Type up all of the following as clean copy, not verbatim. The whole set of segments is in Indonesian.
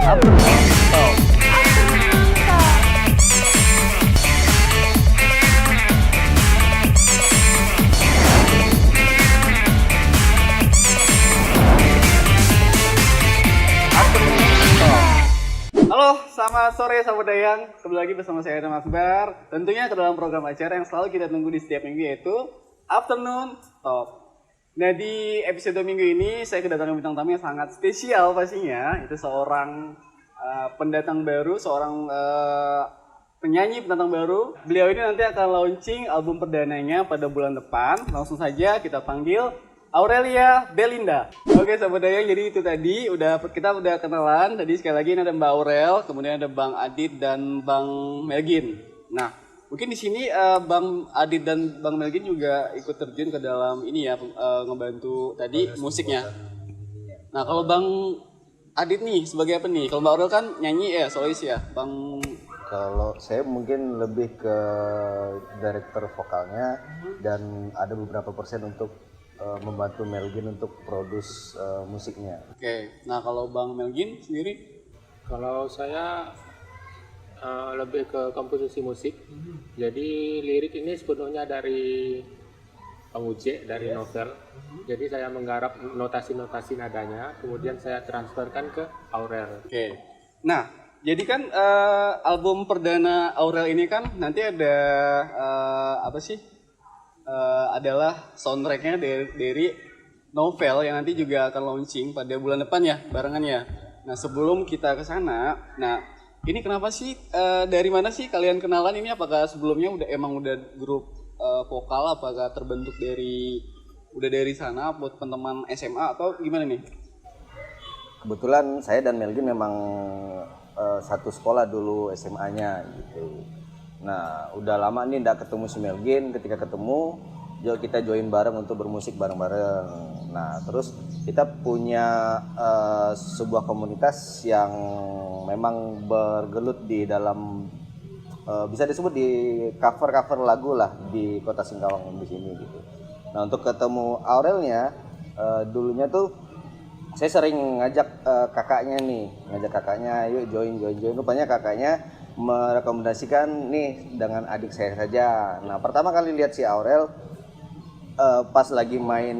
Halo, selamat sore sahabat Dayang. Kembali lagi bersama saya Adam Akbar. Tentunya ke dalam program acara yang selalu kita tunggu di setiap minggu, yaitu Afternoon Talk. Nah, di episode minggu ini saya kedatangan bintang tamu yang sangat spesial pastinya. Itu seorang pendatang baru, seorang penyanyi pendatang baru. Beliau ini nanti akan launching album perdananya pada bulan depan. Langsung saja kita panggil Aurelia Belinda. Oke sahabat Dayang, jadi itu tadi kita udah kenalan. Tadi sekali lagi ini ada Mbak Aurel, kemudian ada Bang Adit dan Bang Melgin. Nah, mungkin di sini Bang Adit dan Bang Melgin juga ikut terjun ke dalam ini ya, ngebantu tadi musiknya. Nah, kalau Bang Adit nih sebagai apa nih? Kalau Mbak Aurel kan nyanyi ya, solois ya, Bang. Kalau saya mungkin lebih ke director vokalnya dan ada beberapa persen untuk membantu Melgin untuk produce musiknya. Oke, nah kalau Bang Melgin sendiri? Kalau saya lebih ke komposisi musik. Jadi lirik ini sepenuhnya dari Bang Uje, dari novel. Jadi saya menggarap notasi-notasi nadanya, kemudian saya transferkan ke Aurel. Oke, nah jadi kan album perdana Aurel ini kan nanti ada adalah soundtracknya dari novel yang nanti juga akan launching pada bulan depan ya, barengan ya. Nah sebelum kita ke sana, nah ini kenapa sih, dari mana sih kalian kenalan ini? Apakah sebelumnya udah grup vokal, apakah terbentuk dari sana buat teman-teman SMA atau gimana nih? Kebetulan saya dan Melgin memang satu sekolah dulu SMA-nya gitu. Nah, udah lama nih nggak ketemu si Melgin. Ketika ketemu, kita join bareng untuk bermusik bareng-bareng. Nah, terus kita punya sebuah komunitas yang memang bergelut di dalam bisa disebut di cover lagu lah di Kota Singkawang di sini gitu. Nah, untuk ketemu Aurelnya, dulunya tuh saya sering ngajak kakaknya, yuk join. Rupanya kakaknya merekomendasikan nih dengan adik saya saja. Nah, pertama kali lihat si Aurel pas lagi main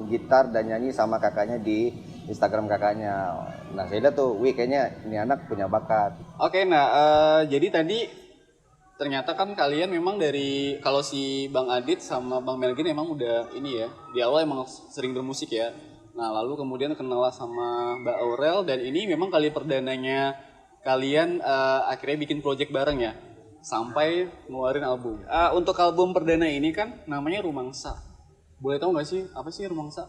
gitar dan nyanyi sama kakaknya di Instagram kakaknya. Nah, saya lihat tuh, wih kayaknya ini anak punya bakat. Oke, nah jadi tadi ternyata kan kalian memang dari, kalau si Bang Adit sama Bang Melgin emang udah ini ya, di awal emang sering bermusik ya. Nah, lalu kemudian kenal sama Mbak Aurel dan ini memang kali perdananya kalian akhirnya bikin project bareng ya, sampai ngeluarin album. Untuk album perdana ini kan namanya Rumangsa. Boleh tahu nggak sih apa sih Rumangsa?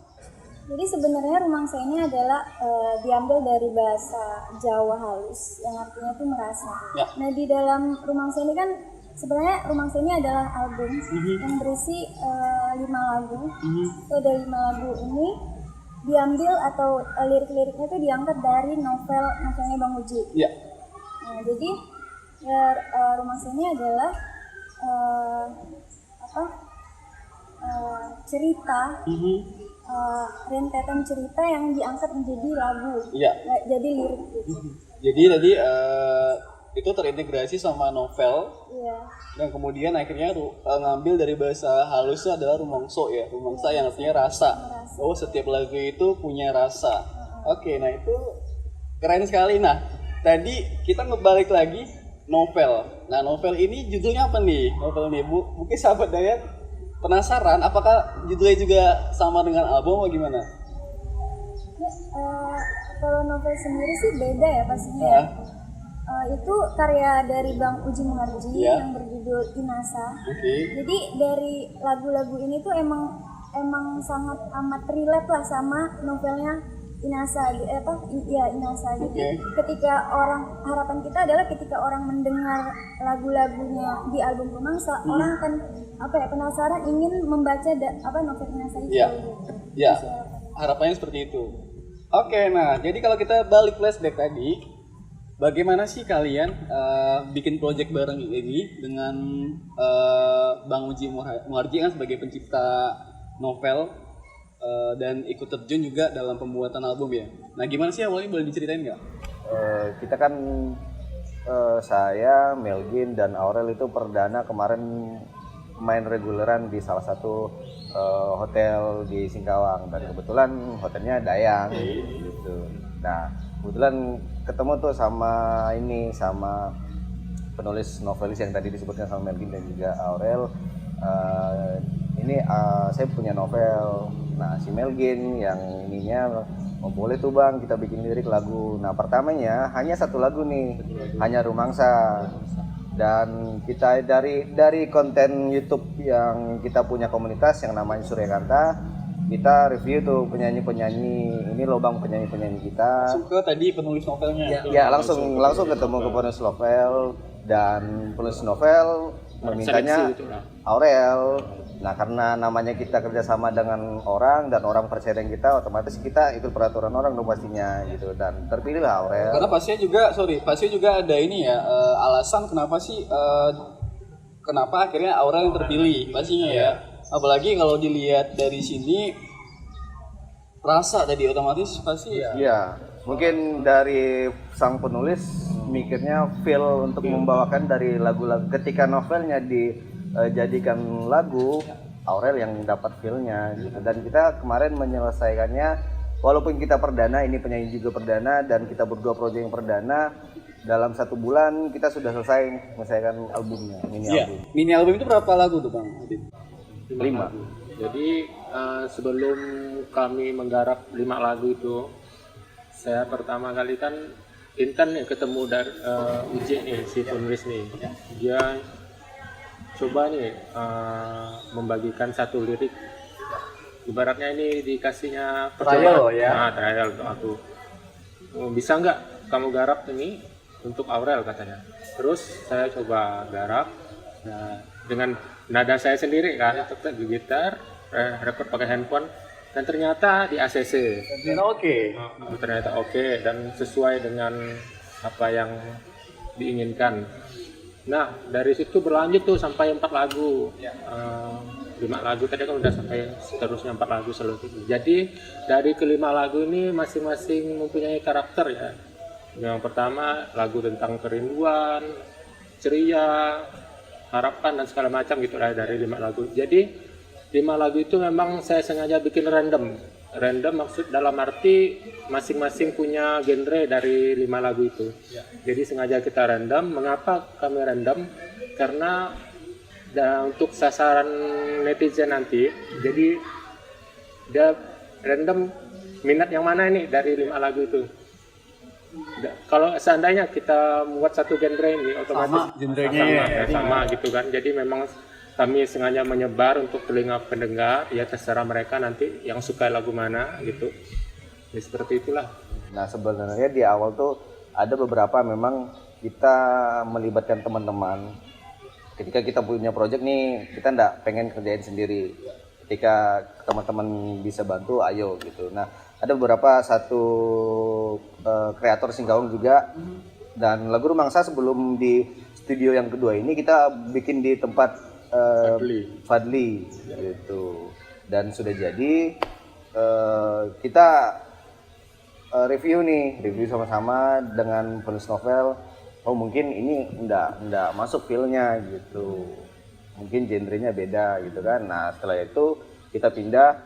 Jadi sebenarnya Rumangsa ini adalah diambil dari bahasa Jawa halus yang artinya itu merasa. Ya. Nah, di dalam Rumangsa ini kan sebenarnya Rumangsa ini adalah album yang berisi 5 lagu. Itu dari 5 lagu ini diambil atau lirik-liriknya itu diangkat dari novelnya Bang Uji. Iya. Nah, jadi Rumangsa ini adalah cerita, rentetan cerita yang diangkat menjadi lagu. Iya. Jadi lirik gitu. Jadi tadi itu terintegrasi sama novel. Iya. Dan kemudian akhirnya ngambil dari bahasa halusnya adalah rumangso ya, rumangsa yang artinya rasa. Oh, setiap lagu itu punya rasa. Oke, nah itu keren sekali. Nah, tadi kita ngebalik lagi novel. Nah, novel ini judulnya apa nih? Novel ini mungkin sahabat Dayang penasaran apakah judulnya juga sama dengan album atau gimana? Kalau novel sendiri sih beda ya pastinya. Itu karya dari Bang Uji Muharji yang berjudul Inasa. Jadi dari lagu-lagu ini tuh emang sangat amat relate lah sama novelnya Inasa, Inasa. Jadi ketika harapan kita adalah ketika orang mendengar lagu-lagunya di album Rumangsa, orang akan penasaran ingin membaca novel Inasa itu. Iya. Harapannya seperti itu. Oke, nah jadi kalau kita balik flashback tadi, bagaimana sih kalian bikin project bareng ini dengan Bang Uji Muharji kan sebagai pencipta novel dan ikut terjun juga dalam pembuatan album ya. Nah gimana sih awalnya, boleh diceritain nggak? kita kan saya, Melgin dan Aurel itu perdana kemarin main reguleran di salah satu hotel di Singkawang, dan kebetulan hotelnya Dayang gitu. Nah, kebetulan ketemu tuh sama penulis novelis yang tadi disebutkan sama Melgin dan juga Aurel. Saya punya novel. Nah, si Melgin yang ininya, oh boleh tuh bang kita bikin lirik lagu. Nah, pertamanya hanya satu lagu nih, hanya Rumangsa. Dan kita dari konten YouTube yang kita punya komunitas yang namanya Suryakanta, kita review tuh penyanyi-penyanyi, ini lobang penyanyi-penyanyi kita. Suka tadi penulis novelnya. Ya, langsung ketemu ke penulis novel, dan penulis novel memintanya Aurel. Nah, karena namanya kita kerjasama dengan orang dan orang percaya dengan kita, otomatis kita ikut peraturan orang dong pastinya gitu, dan terpilihlah Aurel. Karena pastinya juga ada ini ya, alasan kenapa akhirnya Aurel yang terpilih pastinya ya. Apalagi kalau dilihat dari sini rasa tadi otomatis pasti. Iya, mungkin dari sang penulis mikirnya feel untuk membawakan dari lagu-lagu, ketika novelnya dijadikan lagu, Aurel yang dapat feel-nya gitu. Dan kita kemarin menyelesaikannya, walaupun kita perdana, ini penyanyi juga perdana, dan kita berdua proyek yang perdana, dalam 1 bulan kita sudah selesai menyelesaikan albumnya, album. Mini album itu berapa lagu tuh Bang Adit? 5. Jadi sebelum kami menggarap 5 lagu itu, saya pertama kali kan intern nih ketemu dari Uji nih, si penulis nih. Dia coba nih membagikan satu lirik. Ibaratnya ini dikasihnya Trial ya. Nah, trial untuk aku. Bisa nggak kamu garap ini untuk Aurel katanya. Terus saya coba garap. Nah, dengan nada saya sendiri kan, tetap di gitar, record pakai handphone, dan ternyata di ACC. Ternyata oke, dan sesuai dengan apa yang diinginkan. Nah, dari situ berlanjut tuh sampai 4 lagu. 5 lagu tadi kan udah sampai seterusnya 4 lagu selanjutnya. Jadi dari kelima lagu ini masing-masing mempunyai karakter ya. Yang pertama lagu tentang kerinduan, ceria, harapan dan segala macam gitu lah dari 5 lagu. Jadi 5 lagu itu memang saya sengaja bikin random. Random maksud dalam arti masing-masing punya genre dari 5 lagu itu. Jadi sengaja kita random. Mengapa kami random? Karena untuk sasaran netizen nanti, jadi dia random minat yang mana ini dari 5 lagu itu. Kalau seandainya kita membuat satu genre ini, otomatis sama gitu kan. Jadi memang kami sengaja menyebar untuk telinga pendengar, ya terserah mereka nanti yang suka lagu mana gitu. Ya seperti itulah. Nah, sebenarnya di awal tuh ada beberapa memang kita melibatkan teman-teman. Ketika kita punya project nih, kita nggak pengen kerjain sendiri. Ketika teman-teman bisa bantu, ayo gitu. Nah, ada beberapa kreator Singkawang juga. Dan lagu Rumangsa sebelum di studio yang kedua ini kita bikin di tempat Fadli gitu, dan sudah jadi kita review sama-sama dengan penulis novel. Oh mungkin ini enggak masuk feel-nya gitu, mungkin genrenya beda gitu kan. Nah setelah itu kita pindah,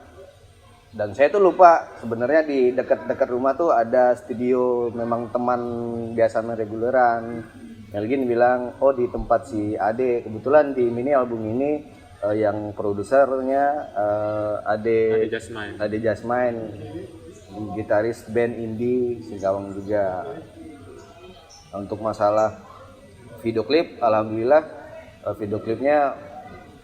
dan saya tuh lupa sebenarnya di dekat rumah tuh ada studio memang teman biasa reguleran. Melgin bilang, oh di tempat si Ade, kebetulan di mini album ini yang produsernya Ade Jasmine, gitaris band indie Singkawang juga. Untuk masalah video klip, alhamdulillah video klipnya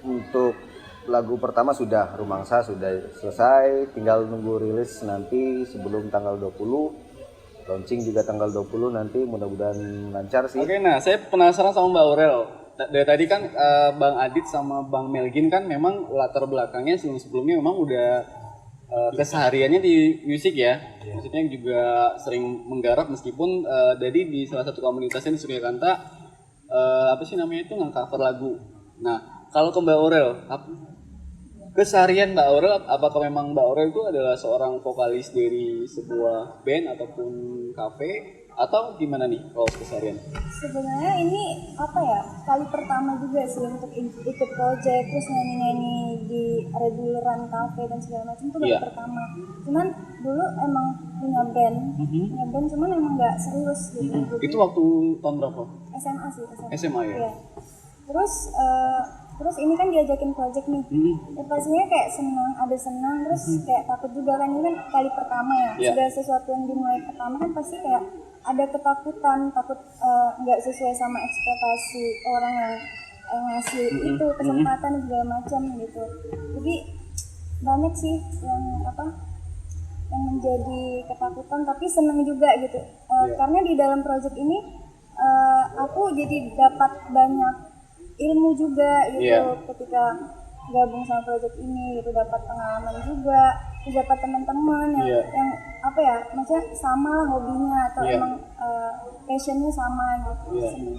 untuk lagu pertama sudah Rumangsa sudah selesai, tinggal nunggu rilis nanti sebelum tanggal 20. Launching juga tanggal 20 nanti, mudah-mudahan lancar sih. Oke, nah saya penasaran sama Mbak Aurel. Dari tadi kan Bang Adit sama Bang Melgin kan memang latar belakangnya sebelum-sebelumnya memang udah kesehariannya di musik ya. Maksudnya juga sering menggarap meskipun jadi di salah satu komunitasnya di Suryakanta apa sih namanya itu nge-cover lagu. Nah, kalau ke Mbak Aurel, keseharian Mbak Aurel, apakah memang Mbak Aurel itu adalah seorang vokalis dari sebuah band ataupun kafe atau gimana nih kalau keseharian? Sebenarnya ini apa ya, kali pertama juga sih untuk ikut project terus nyanyi-nyanyi di reguleran kafe dan segala macam itu baru pertama. Cuman dulu emang punya band cuman emang nggak serius gitu. Jadi, Itu waktu tahun berapa? SMA sih. SMA ya? Iya. Terus ini kan diajakin project nih. Ya pastinya kayak senang, terus kayak takut juga kan, ini kan kali pertama ya. Segala sesuatu yang dimulai pertama kan pasti kayak ada ketakutan, takut nggak sesuai sama ekspektasi orang yang ngasih itu kesempatan dan segala macam gitu. Jadi banyak sih yang menjadi ketakutan, tapi senang juga gitu. Karena di dalam project ini aku jadi dapat banyak ilmu juga gitu ketika gabung sama project ini gitu, dapat pengalaman juga, terus dapat teman-teman yang apa ya, maksudnya sama lah hobinya atau emang passionnya sama gitu.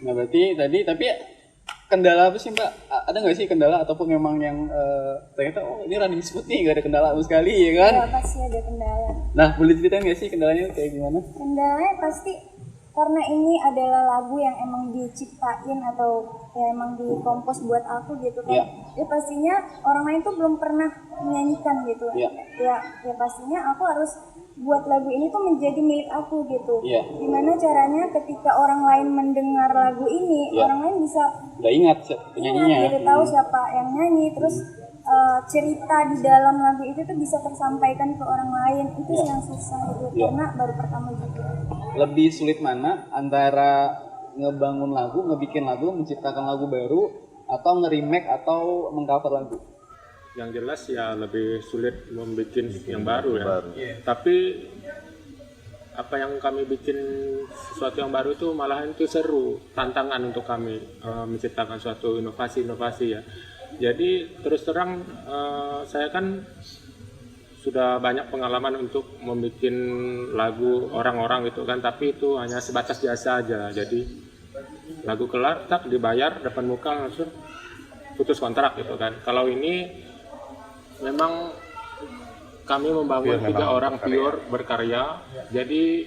Nah berarti tadi, tapi kendala apa sih Mbak? Ada nggak sih kendala ataupun memang yang ternyata ini running smooth nih, nggak ada kendala sama sekali ya kan? Ya pasti ada kendala. Nah boleh ceritain nggak sih kendalanya kayak gimana? Kendalanya pasti karena ini adalah lagu yang emang diciptain atau ya emang dikompos buat aku gitu kan. Ya pastinya orang lain tuh belum pernah menyanyikan gitu. Ya pastinya aku harus buat lagu ini tuh menjadi milik aku gitu. Gimana caranya ketika orang lain mendengar lagu ini, orang lain bisa udah ingat penyanyinya gitu, tahu siapa yang nyanyi, terus cerita di dalam lagu itu tuh bisa tersampaikan ke orang lain. Itu sih yang susah gitu, karena baru pertama juga. Lebih sulit mana antara ngebangun lagu, ngebikin lagu, menciptakan lagu baru, atau nge-remake atau mengcover lagu? Yang jelas ya lebih sulit membuat yang baru ya. Tapi apa yang kami bikin sesuatu yang baru itu malahan itu seru, tantangan untuk kami menciptakan suatu inovasi ya. Jadi terus terang saya kan sudah banyak pengalaman untuk membuat lagu orang-orang gitu kan, tapi itu hanya sebatas biasa aja. Jadi lagu kelar, tak dibayar depan muka langsung putus kontrak gitu kan. Kalau ini memang kami membangun 3 orang pure berkarya. Jadi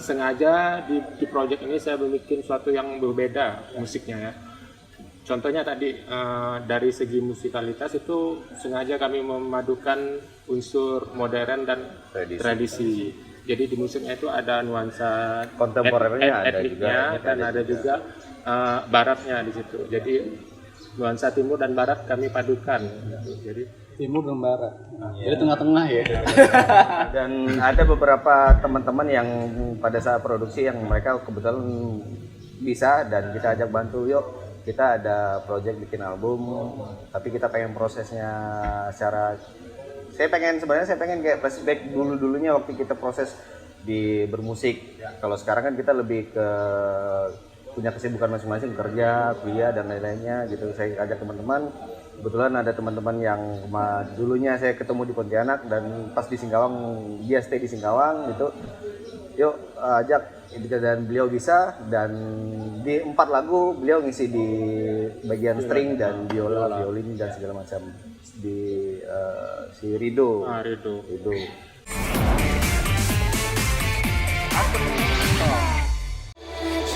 sengaja di project ini saya bikin sesuatu yang berbeda musiknya ya. Contohnya tadi dari segi musikalitas itu sengaja kami memadukan unsur modern dan tradisi. Jadi di musiknya itu ada nuansa kontemporernya ada juga, dan ada juga baratnya di situ. Jadi nuansa timur dan barat kami padukan. Jadi timur dan barat. Jadi tengah-tengah ya. Dan ada beberapa teman-teman yang pada saat produksi yang mereka kebetulan bisa dan kita ajak bantu, yuk kita ada project bikin album, tapi kita pengen prosesnya secara, saya pengen kayak flashback dulunya waktu kita proses di bermusik. Kalau sekarang kan kita lebih ke punya kesibukan masing-masing, kerja, kuliah dan lain-lainnya gitu. Saya ajak teman-teman, kebetulan ada teman-teman yang dulunya saya ketemu di Pontianak dan pas di Singkawang, dia stay di Singkawang gitu. Yuk ajak, dan beliau bisa, dan di 4 lagu beliau ngisi di bagian string dan biola, violin dan segala macam di si Rido.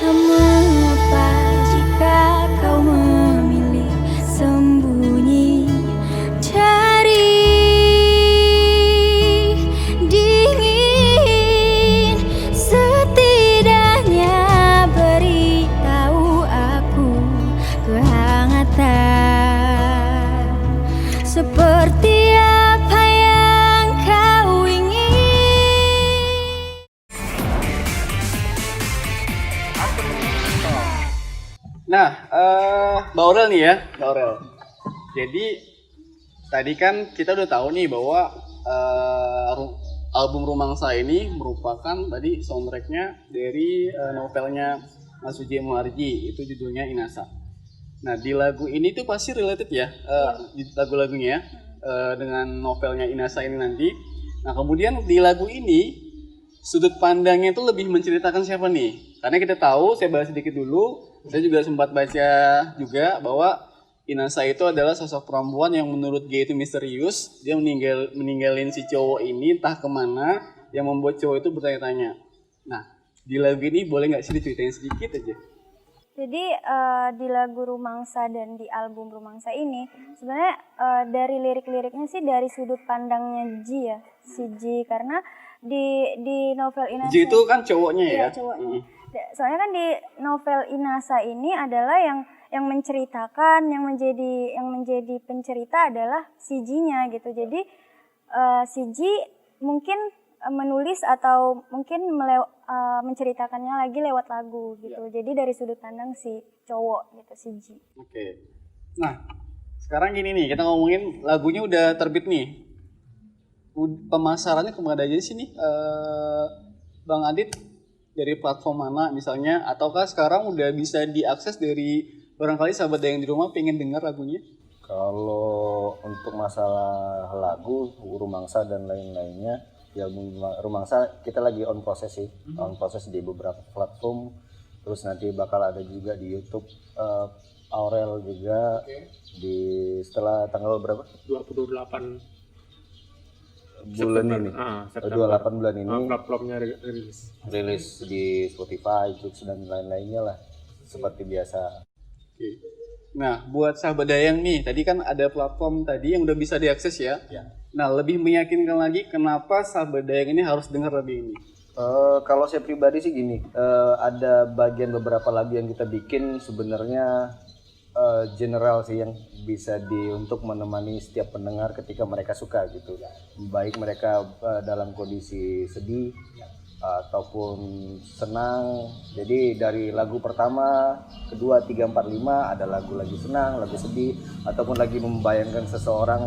Mengapa jika kau memilih sembunyi dari dingin, setidaknya beritahu aku kehangatan seperti apa yang kau ingin. Nah, Mbak Aurel nih ya, Mbak Aurel. Jadi tadi kan kita udah tahu nih bahwa album Rumangsa ini merupakan tadi soundtracknya dari novelnya Mas Uji Muharji, itu judulnya Inasa. Nah di lagu ini tuh pasti related ya, lagu-lagunya dengan novelnya Inasa ini nanti. Nah kemudian di lagu ini sudut pandangnya itu lebih menceritakan siapa nih? Karena kita tahu, saya bahas sedikit dulu, saya juga sempat baca juga bahwa Inasa itu adalah sosok perempuan yang menurut dia itu misterius. Dia meninggalin si cowok ini entah kemana, yang membuat cowok itu bertanya-tanya. Nah, di lagu ini boleh nggak sih diceritain sedikit aja? Jadi di lagu Rumangsa dan di album Rumangsa ini sebenarnya dari lirik-liriknya sih dari sudut pandangnya Ji ya, si Ji, karena di novel Inasa Ji itu kan cowoknya ya? Iya, cowoknya. Soalnya kan di novel Inasa ini adalah yang menceritakan, yang menjadi pencerita adalah si Ji-nya gitu. Jadi si Ji mungkin menulis atau mungkin menceritakannya lagi lewat lagu gitu. Jadi dari sudut pandang si cowok gitu, si Ji. Oke. Nah, sekarang gini nih, kita ngomongin lagunya udah terbit nih. Pemasarannya kemana aja sih nih, Bang Adit? Dari platform mana misalnya? Ataukah sekarang udah bisa diakses dari barangkali sahabat yang di rumah pengen dengar lagunya? Kalau untuk masalah lagu, Rumangsa dan lain-lainnya, ya Rumangsa kita lagi on proses sih, on proses di beberapa platform. Terus nanti bakal ada juga di YouTube Aurel juga di setelah tanggal berapa? 28 bulan ini. September. 28 bulan ini. Platformnya rilis di Spotify, YouTube dan lain-lainnya lah seperti biasa. Oke. Nah, buat sahabat Dayang nih, tadi kan ada platform tadi yang udah bisa diakses ya. Ya. Nah, lebih meyakinkan lagi kenapa sahabat Dayang ini harus dengar lagu ini. Kalau saya pribadi sih gini, ada bagian beberapa lagu yang kita bikin sebenarnya general sih yang bisa untuk menemani setiap pendengar ketika mereka suka gitu. Baik mereka dalam kondisi sedih ataupun senang. Jadi dari lagu pertama, kedua, 3, 4, 5 ada lagu lagi senang, lagu sedih, ataupun lagi membayangkan seseorang,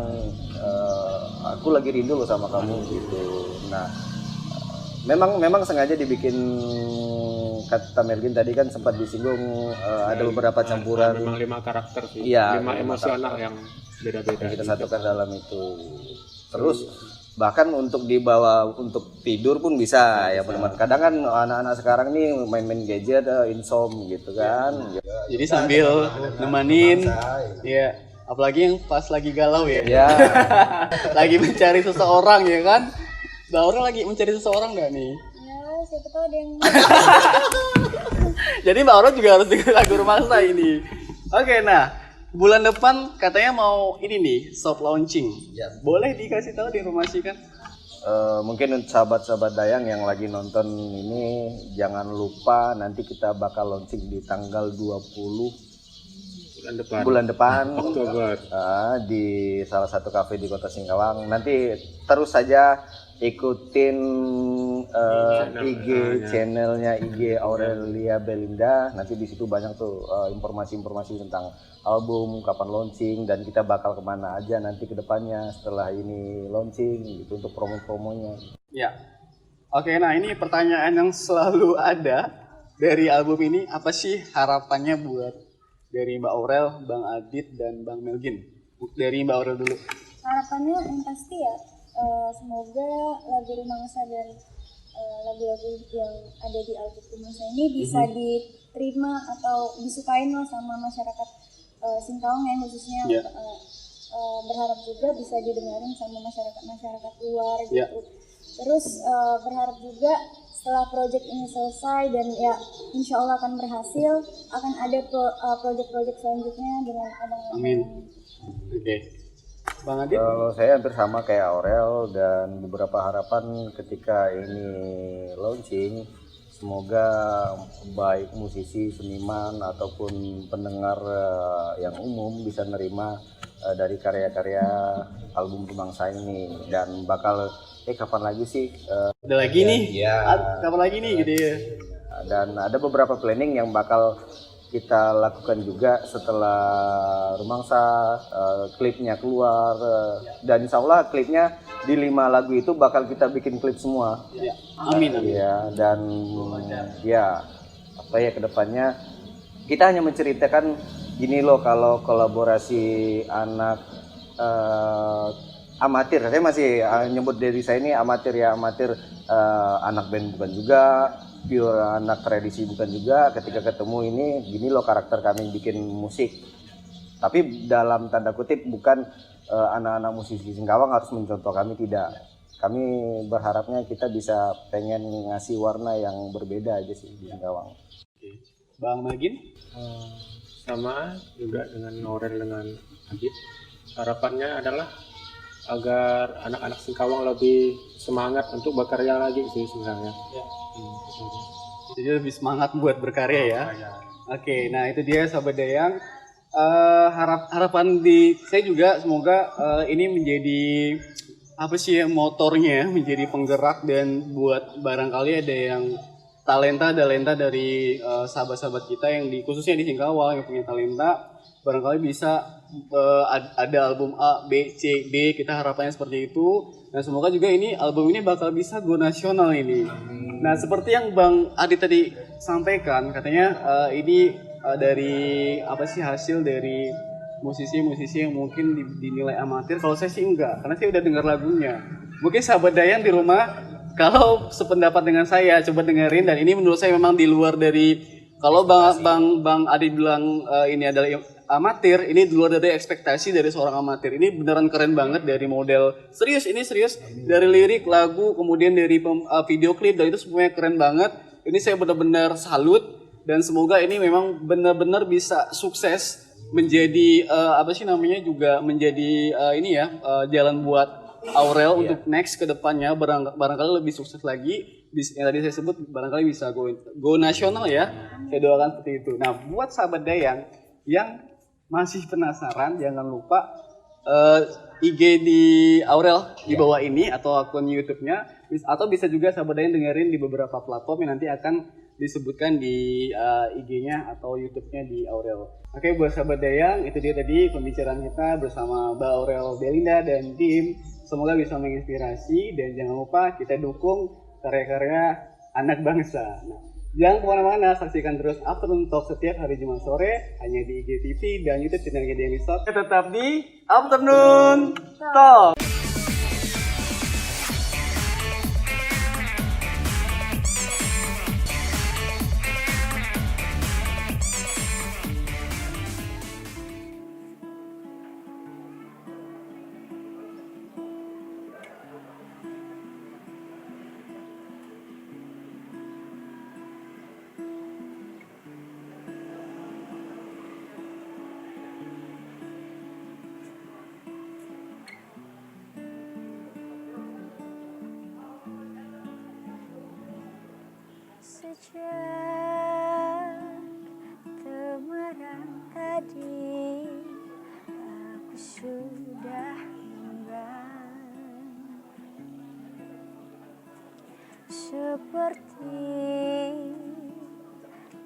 aku lagi rindu loh sama kamu gitu. Nah, memang sengaja dibikin, kata Melvin tadi kan sempat disinggung ada beberapa campuran. Memang 5 karakter sih, Iya, 5 emosional yang beda-beda. Yang kita satukan dalam itu. Terus bahkan untuk dibawa untuk tidur pun bisa ya teman-teman. Kadang kan anak-anak sekarang nih main-main gadget, insom gitu kan. Jadi sambil nemenin, ya apalagi yang pas lagi galau ya. Ya. Lagi mencari seseorang ya kan. Mbak Aurel lagi mencari seseorang nggak nih? Ya, siapa tahu ada yang Jadi Mbak Aurel juga harus dengar lagu Rumangsa ini. Oke, nah bulan depan katanya mau ini nih, soft launching. Ya. Boleh dikasih tahu di Rumasi kan? Mungkin untuk sahabat-sahabat Dayang yang lagi nonton ini, jangan lupa nanti kita bakal launching di tanggal 20 bulan depan Oktober. Di salah satu kafe di Kota Singkawang. Nanti terus saja ikutin IG channelnya IG Aurelia Belinda. Nanti di situ banyak tuh informasi-informasi tentang album, kapan launching, dan kita bakal kemana aja nanti ke depannya setelah ini launching gitu untuk promo-promonya. Ya. Oke, nah ini pertanyaan yang selalu ada dari album ini, apa sih harapannya buat dari Mbak Aurel, Bang Adit, dan Bang Melgin? Dari Mbak Aurel dulu. harapannya yang pasti ya semoga lagu Rumangsa dan lagu-lagu yang ada di album Rumangsa ini bisa diterima atau disukain lah sama masyarakat Singkawang ya khususnya. Berharap juga bisa didengarin sama masyarakat luar gitu. Terus berharap juga setelah proyek ini selesai dan ya insya Allah akan berhasil, akan ada proyek-proyek selanjutnya dengan abang-abang. Amin. Oke. Bang Adit? Kalau saya hampir sama kayak Aurel, dan beberapa harapan ketika ini launching, semoga baik musisi, seniman ataupun pendengar yang umum bisa nerima dari karya-karya album Rumangsa ini, dan bakal kapan lagi sih? Ada lagi nih? Ya. Kapan lagi nih gitu ya? Dan ada beberapa planning yang bakal kita lakukan juga setelah Rumangsa, klipnya keluar, dan insya Allah klipnya di 5 lagu itu bakal kita bikin klip semua. Ya. Amin. Ya, dan ya apa ya kedepannya kita hanya menceritakan gini loh, kalau kolaborasi anak amatir, saya masih nyebut diri saya ini amatir ya, amatir, anak band bukan juga, pure anak tradisi bukan juga. Ketika ketemu ini, gini loh karakter kami bikin musik. Tapi dalam tanda kutip bukan anak-anak musisi Singkawang harus mencontoh kami, tidak. Kami berharapnya kita bisa pengen ngasih warna yang berbeda aja sih di Singkawang. Bang Magin? Sama juga dengan Aurel dengan Adit. Harapannya adalah agar anak-anak Singkawang lebih semangat untuk berkarya lagi sih sebenarnya. Jadi lebih semangat buat berkarya ya. Oke, nah itu dia sahabat Dayang. Harapan di saya juga semoga ini menjadi apa sih ya, motornya, menjadi penggerak dan buat barangkali ada yang talenta dari sahabat-sahabat kita yang khususnya di Singkawang yang punya talenta, barangkali bisa ada album A, B, C, D, kita harapannya seperti itu. Dan semoga juga ini album ini bakal bisa go nasional ini. Nah seperti yang Bang Adi tadi sampaikan, katanya ini dari apa sih hasil dari musisi-musisi yang mungkin dinilai amatir. Kalau saya sih enggak, karena saya udah dengar lagunya. Mungkin sahabat Dayang di rumah kalau sependapat dengan saya coba dengerin, dan ini menurut saya memang di luar dari kalau Bang Adi bilang ini adalah amatir, ini di luar dari ekspektasi dari seorang amatir. Ini beneran keren banget dari model serius dari lirik lagu, kemudian dari video klip, dan itu semuanya keren banget. Ini saya benar-benar salut. Dan semoga ini memang benar-benar bisa sukses menjadi juga menjadi jalan buat Aurel untuk next ke depannya, barangkali lebih sukses lagi. Yang tadi saya sebut barangkali bisa go nasional ya. Saya doakan seperti itu. Nah, buat sahabat Dayang yang masih penasaran, jangan lupa IG di Aurel di bawah ini atau akun YouTube-nya, atau bisa juga sahabat Dayang dengerin di beberapa platform yang nanti akan disebutkan di IG-nya atau YouTube-nya di Aurel. Oke, buat sahabat Dayang, itu dia tadi pembicaraan kita bersama Mbak Aurel Belinda dan tim. Semoga bisa menginspirasi, dan jangan lupa kita dukung karya-karya anak bangsa. Nah, jangan kemana-mana, saksikan terus Afternoon Talk setiap hari Jumat sore hanya di IGTV dan YouTube channel Gedean Resort. Tetap di Afternoon Talk. Sejak temerang tadi aku sudah enggan, seperti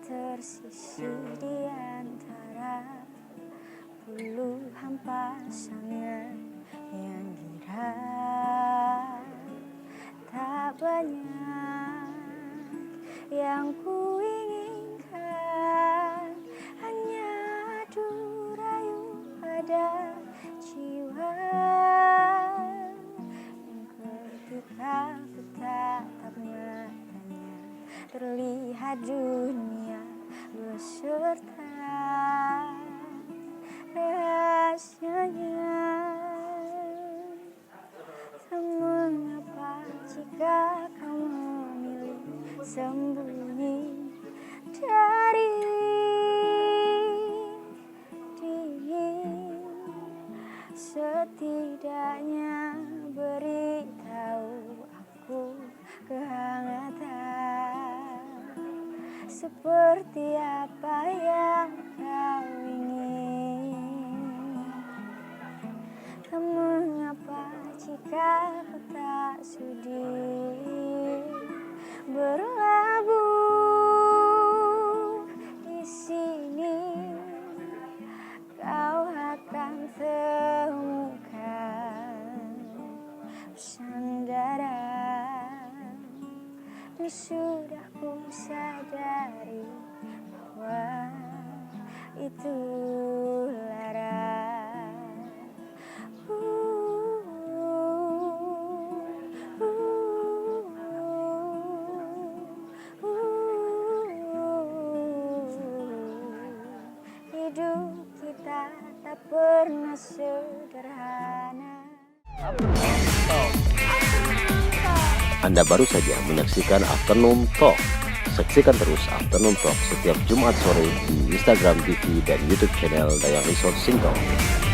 tersisih di antara puluhan pasangan yang kira tak banyak yang ku inginkan, hanya adu rayu pada jiwa yang ketika ku tatap matanya terlihat dunia beserta rahasianya. Tak mengapa jika kamu memilih sembunyi dari diri, setidaknya beritahu aku kehangatan seperti apa yang kau ingin. Tak mengapa jika kau tak sudi berlabuh di sini, kau akan temukan sandaran. Dan sudah ku sadari bahwa itu lara. Hidup kita tak Anda baru saja menyaksikan Afternoon Talk. Saksikan terus Afternoon Talk setiap Jumat sore di Instagram TV dan YouTube channel Dayang Resort Singkong.